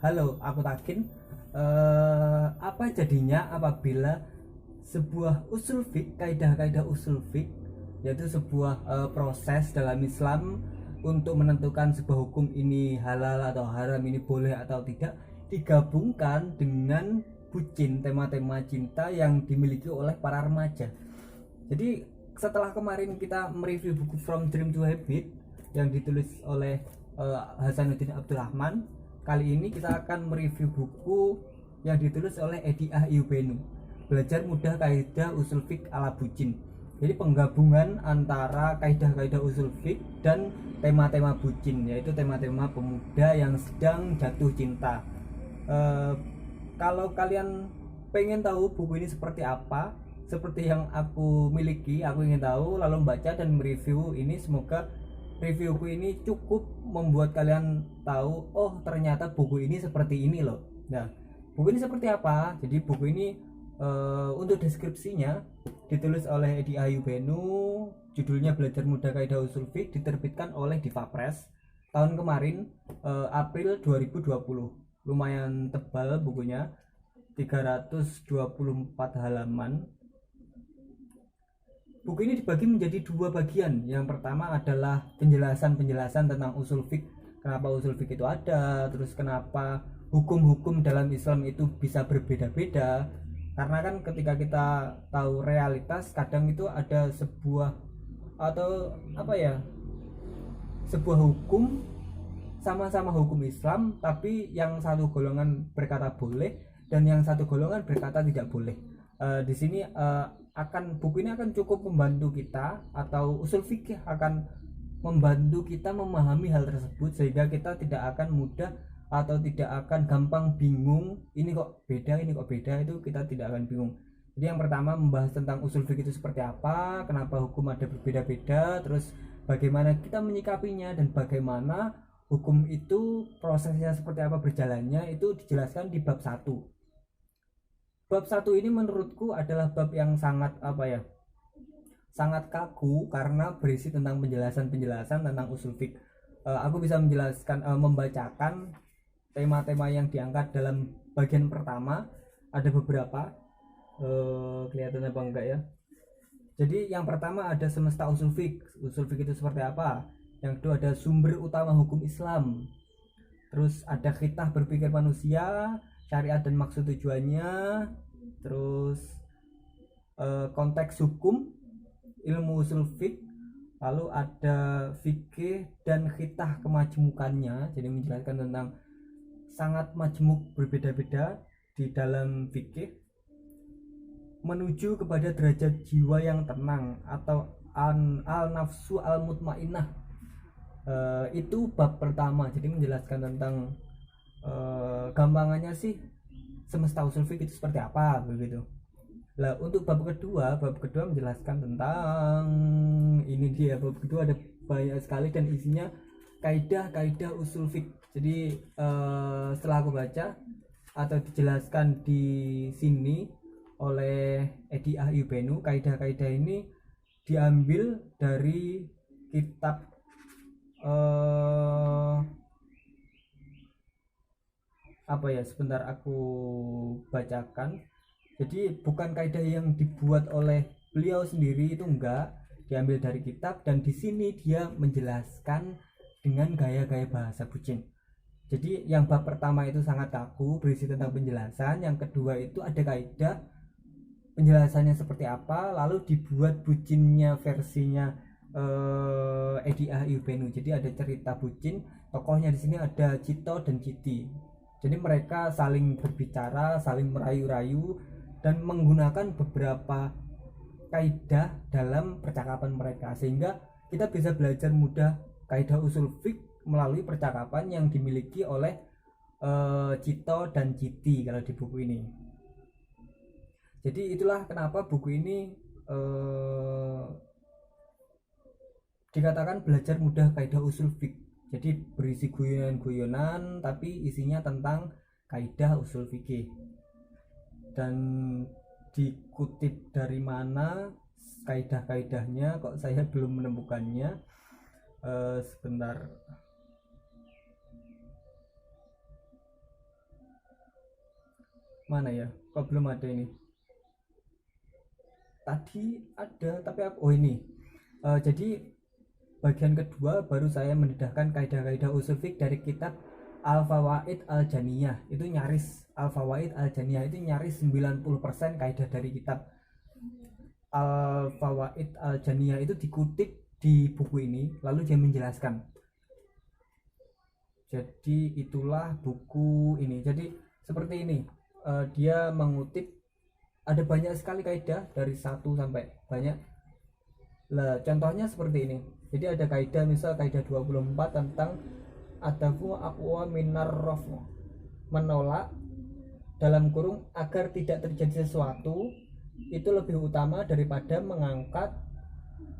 Halo, aku Takin. Apa jadinya apabila sebuah usul fik, kaidah-kaidah usul fik, yaitu sebuah proses dalam Islam untuk menentukan sebuah hukum ini halal atau haram, ini boleh atau tidak, digabungkan dengan bucin, tema-tema cinta yang dimiliki oleh para remaja. Jadi setelah kemarin kita mereview buku From Dream to Habit yang ditulis oleh Hasanuddin Abdurrahman, kali ini kita akan mereview buku yang ditulis oleh Edi Ahyubenu, Belajar Mudah Kaidah Usul Fiqh ala Bucin. Jadi penggabungan antara kaidah-kaidah usul fiqh dan tema-tema bucin, yaitu tema-tema pemuda yang sedang jatuh cinta. Kalau kalian pengen tahu buku ini seperti apa, seperti yang aku miliki, aku ingin tahu, lalu membaca dan mereview ini. Semoga reviewku ini cukup membuat kalian tahu, oh ternyata buku ini seperti ini loh. Nah, buku ini seperti apa? Jadi buku ini untuk deskripsinya ditulis oleh Edi Ahyubenu, judulnya Belajar Mudah Kaidah Usul Fiqh, diterbitkan oleh Diva Press tahun kemarin, April 2020. Lumayan tebal bukunya, 324 halaman. Buku ini dibagi menjadi dua bagian. Yang pertama adalah penjelasan-penjelasan tentang usul fiqh, kenapa usul fiqh itu ada, terus kenapa hukum-hukum dalam Islam itu bisa berbeda-beda. Karena kan ketika kita tahu realitas, kadang itu ada sebuah atau apa ya, sebuah hukum sama-sama hukum Islam, tapi yang satu golongan berkata boleh dan yang satu golongan berkata tidak boleh. Di sini buku ini akan cukup membantu kita, atau usul fikih akan membantu kita memahami hal tersebut, sehingga kita tidak akan mudah atau tidak akan gampang bingung, ini kok beda, ini kok beda, itu kita tidak akan bingung. Jadi yang pertama membahas tentang usul fikih itu seperti apa, kenapa hukum ada berbeda-beda, terus bagaimana kita menyikapinya, dan bagaimana hukum itu prosesnya seperti apa berjalannya, itu dijelaskan di bab 1. Bab 1 ini menurutku adalah bab yang sangat sangat kaku, karena berisi tentang penjelasan-penjelasan tentang usul fiqh. Aku bisa menjelaskan, membacakan tema-tema yang diangkat dalam bagian pertama. Ada beberapa, kelihatan apa enggak ya. Jadi yang pertama ada semesta usul fiqh. Usul fiqh itu seperti apa? Yang kedua ada sumber utama hukum Islam. Terus ada khitah berpikir manusia, syariat dan maksud tujuannya. Terus konteks hukum, ilmu usul fiqh. Lalu ada fikih dan khitah kemajmukannya, jadi menjelaskan tentang sangat majmuk, berbeda-beda di dalam fikih, menuju kepada derajat jiwa yang tenang atau al-nafsu al-mutmainnah. Itu bab pertama, jadi menjelaskan tentang gampangannya sih semesta usul fiqh itu seperti apa begitu. Lah untuk bab kedua menjelaskan tentang, ini dia bab kedua, ada banyak sekali dan isinya kaidah-kaidah usul fiqh. Jadi setelah aku baca atau dijelaskan di sini oleh Edi Ahyubenu, kaidah-kaidah ini diambil dari kitab sebentar aku bacakan. Jadi bukan kaidah yang dibuat oleh beliau sendiri, itu enggak, diambil dari kitab, dan di sini dia menjelaskan dengan gaya-gaya bahasa bucin. Jadi yang bab pertama itu sangat kaku, berisi tentang penjelasan. Yang kedua itu ada kaidah, penjelasannya seperti apa, lalu dibuat bucinnya versinya Edi Ahyubenu. Jadi ada cerita bucin, tokohnya di sini ada Cito dan Citi. Jadi mereka saling berbicara, saling merayu-rayu, dan menggunakan beberapa kaidah dalam percakapan mereka, sehingga kita bisa belajar mudah kaidah usul fiqh melalui percakapan yang dimiliki oleh Cito dan Citi kalau di buku ini. Jadi itulah kenapa buku ini dikatakan belajar mudah kaidah usul fiqh. Jadi berisi guyonan-guyonan, tapi isinya tentang kaidah usul fikih. Dan dikutip dari mana kaidah-kaidahnya, kok saya belum menemukannya. Sebentar. mana ya, kok belum ada ini, tadi ada tapi aku, oh ini. Jadi bagian kedua baru saya mendedahkan kaidah-kaidah usul fiqh dari kitab Al-Fawaid Al-Janiyah. Itu nyaris Al-Fawaid Al-Janiyah itu nyaris 90% kaidah dari kitab Al-Fawaid Al-Janiyah itu dikutip di buku ini, lalu dia menjelaskan. Jadi itulah buku ini. Jadi seperti ini, dia mengutip, ada banyak sekali kaidah dari 1 sampai banyak. Lah, contohnya seperti ini. Jadi ada kaidah, misal kaidah 24 tentang adafu aqwa minar rafu, menolak dalam kurung agar tidak terjadi sesuatu itu lebih utama daripada mengangkat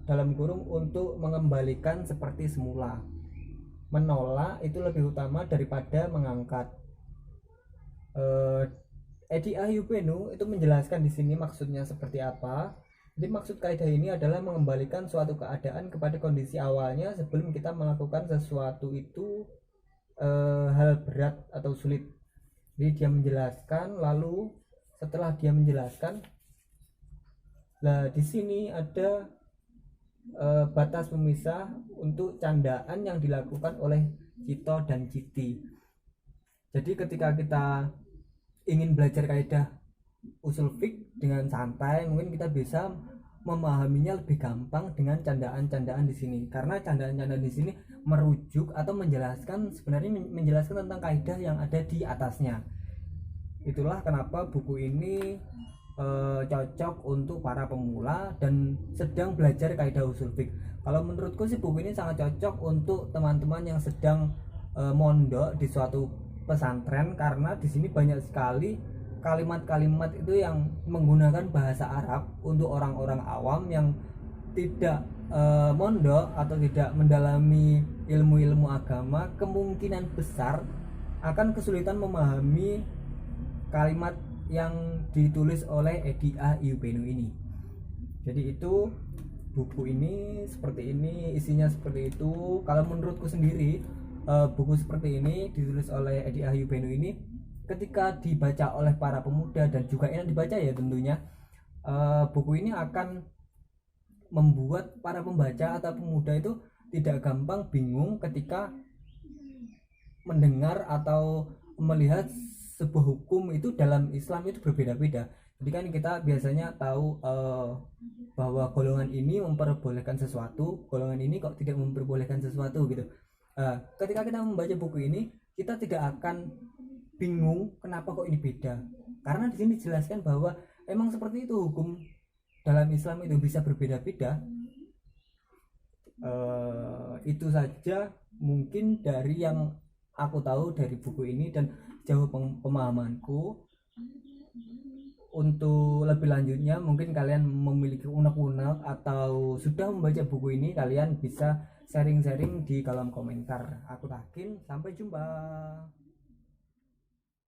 dalam kurung untuk mengembalikan seperti semula. Menolak itu lebih utama daripada mengangkat. Edi Ahyubenu itu menjelaskan di sini maksudnya seperti apa. Jadi maksud kaidah ini adalah mengembalikan suatu keadaan kepada kondisi awalnya sebelum kita melakukan sesuatu itu hal berat atau sulit. Jadi dia menjelaskan, lalu setelah dia menjelaskan, nah di sini ada batas pemisah untuk candaan yang dilakukan oleh Cito dan Citi. Jadi ketika kita ingin belajar kaidah usul fiqh dengan santai, mungkin kita bisa memahaminya lebih gampang dengan candaan-candaan di sini, karena candaan-candaan di sini merujuk atau menjelaskan, sebenarnya menjelaskan tentang kaidah yang ada di atasnya. Itulah kenapa buku ini cocok untuk para pemula dan sedang belajar kaidah usul fiqh. Kalau menurutku sih buku ini sangat cocok untuk teman-teman yang sedang mondok di suatu pesantren, karena di sini banyak sekali kalimat-kalimat itu yang menggunakan bahasa Arab untuk orang-orang awam yang tidak mondok atau tidak mendalami ilmu-ilmu agama, kemungkinan besar akan kesulitan memahami kalimat yang ditulis oleh Edi Ahyubenu ini. Jadi itu buku ini seperti ini, isinya seperti itu. Kalau menurutku sendiri, buku seperti ini ditulis oleh Edi Ahyubenu ini ketika dibaca oleh para pemuda dan juga enak dibaca ya tentunya, buku ini akan membuat para pembaca atau pemuda itu tidak gampang bingung ketika mendengar atau melihat sebuah hukum itu dalam Islam itu berbeda-beda. Jadi kan kita biasanya tahu bahwa golongan ini memperbolehkan sesuatu, golongan ini kok tidak memperbolehkan sesuatu gitu. Ketika kita membaca buku ini, kita tidak akan bingung kenapa kok ini beda, karena di sini dijelaskan bahwa emang seperti itu, hukum dalam Islam itu bisa berbeda-beda. Itu saja mungkin dari yang aku tahu dari buku ini dan jauh pemahamanku. Untuk lebih lanjutnya mungkin kalian memiliki unek-unek atau sudah membaca buku ini, kalian bisa sharing-sharing di kolom komentar. Aku Takin, sampai jumpa.